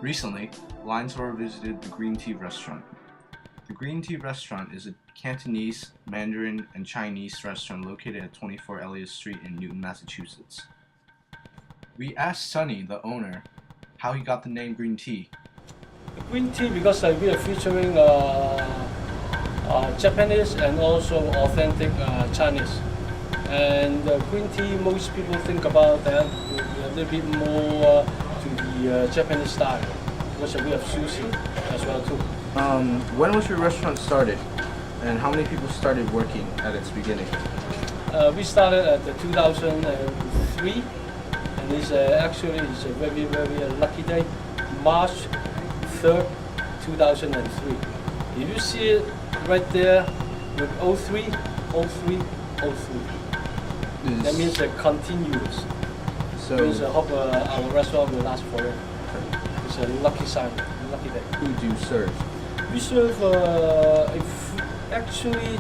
Recently, Linesor visited the Green Tea Restaurant. The Green Tea Restaurant is a Cantonese, Mandarin, and Chinese restaurant located at 24 Elliot Street in Newton, Massachusetts. We asked Sunny, the owner, how he got the name Green Tea. Green tea because we are featuring Japanese and also authentic Chinese. And green tea, most people think about that a little bit more to the Japanese style. Because we have sushi as well too. When was your restaurant started, and how many people started working at its beginning? We started at 2003, and it's it's a very, very lucky day, March 3rd, 2003. If you see it right there with 03, 03, 03, that means continuous. So, It means I hope our restaurant will last forever. It's a lucky sign, lucky day. who do you serve? We serve actually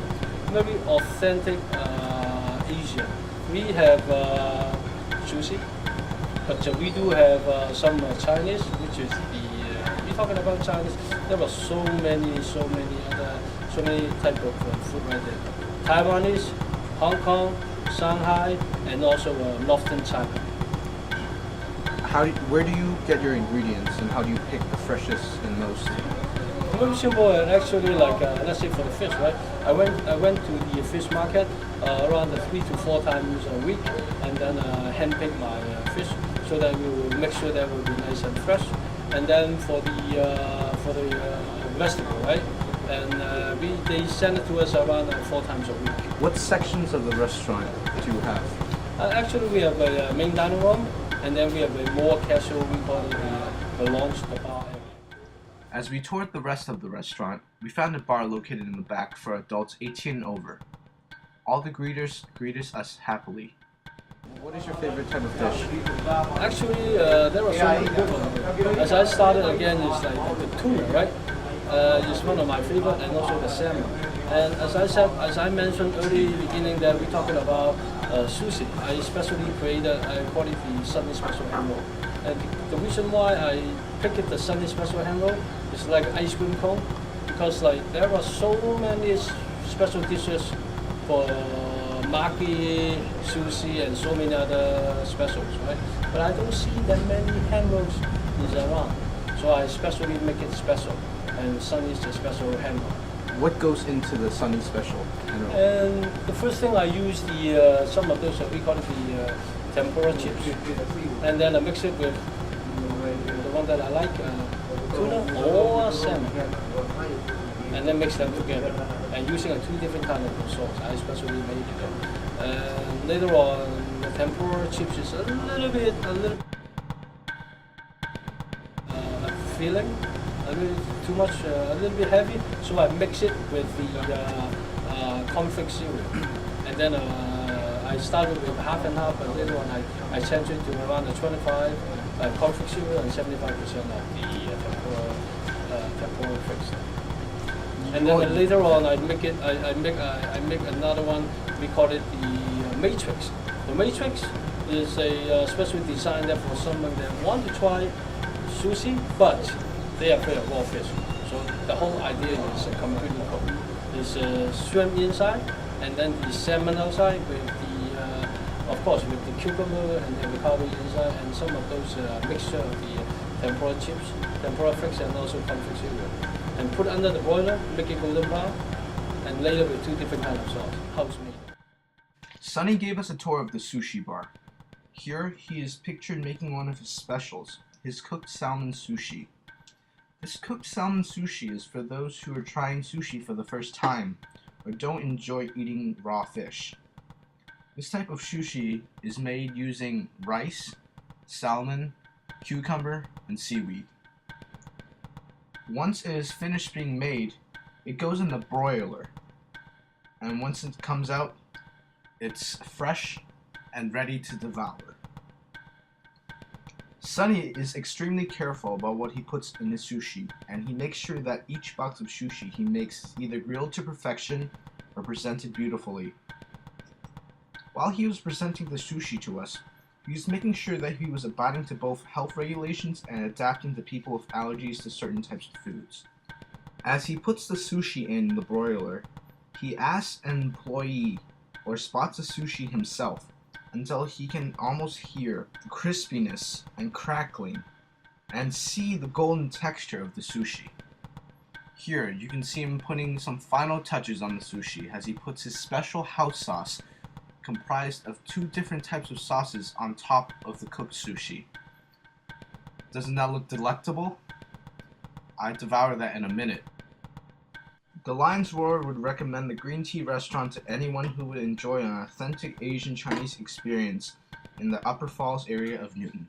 very authentic Asian. We have sushi, but we do have some Chinese, which is we're talking about Chinese. There were so many type of food right there. Taiwanese, Hong Kong, Shanghai, and also Northern China. Where do you get your ingredients, and how do you pick the freshest and most? Very simple, and actually, like let's say for the fish, right? I went to the fish market around 3 to 4 times a week, and then handpick my fish so that we will make sure that will be nice and fresh. And then for the vegetable, right? And they send it to us around 4 times a week. What sections of the restaurant do you have? Actually, we have a main dining room, and then we have a more casual, we call it the lounge, the bar area. As we toured the rest of the restaurant, we found a bar located in the back for adults 18 and over. All the greeters greeted us happily. What is your favorite type of fish? Actually, there are so many good ones. As I started again, it's like the tuna, right? It's one of my favorite, and also the salmon. And as I mentioned early beginning, that we're talking about sushi. I especially created, I call it the Sunny Special Hand Roll. And the reason why I picked the Sunny Special Hand Roll is like ice cream cone, because like there are so many special dishes for maki, sushi, and so many other specials, right? But I don't see that many hand rolls is around, so I especially make it special, and Sunny is a special hand roll. What goes into the Sunny Special? And the first thing I use the some of those we call it the tempura chips, and then I mix it with the one that I like, tuna or salmon, and then mix them together. And using 2 different kinds of sauce, I especially made it. And later on, the tempura chips is a little bit filling, a little too much, a little bit heavy. So I mix it with the conflict cereal, and then I started with half and half, and later on I changed it to around 25 conflict cereal and 75% of the tempura fix. And then later on, I make another one. We call it the matrix. The matrix is a special design that for someone that want to try sushi, but they are afraid of raw fish. So the whole idea is completely cooked. There's shrimp inside, and then the salmon outside with the, of course, with the cucumber and the avocado inside, and some of those mixture of the tempura chips, tempura fix, and also confit cereal. And put under the broiler, make it golden brown, and later with 2 different kinds of sauce, house made. Sunny gave us a tour of the sushi bar. Here he is pictured making one of his specials, his cooked salmon sushi. This cooked salmon sushi is for those who are trying sushi for the first time or don't enjoy eating raw fish. This type of sushi is made using rice, salmon, cucumber, and seaweed. Once it is finished being made, it goes in the broiler, and once it comes out, it's fresh and ready to devour. Sunny is extremely careful about what he puts in his sushi, and he makes sure that each box of sushi he makes is either grilled to perfection or presented beautifully. While he was presenting the sushi to us, He was making sure that he was abiding to both health regulations and adapting to people with allergies to certain types of foods. As he puts the sushi in the broiler, he asks an employee or spots the sushi himself until he can almost hear the crispiness and crackling and see the golden texture of the sushi. Here, you can see him putting some final touches on the sushi as he puts his special house sauce comprised of 2 different types of sauces on top of the cooked sushi. Doesn't that look delectable? I'd devour that in a minute. The Lion's Roar would recommend the green tea restaurant to anyone who would enjoy an authentic Asian Chinese experience in the Upper Falls area of Newton.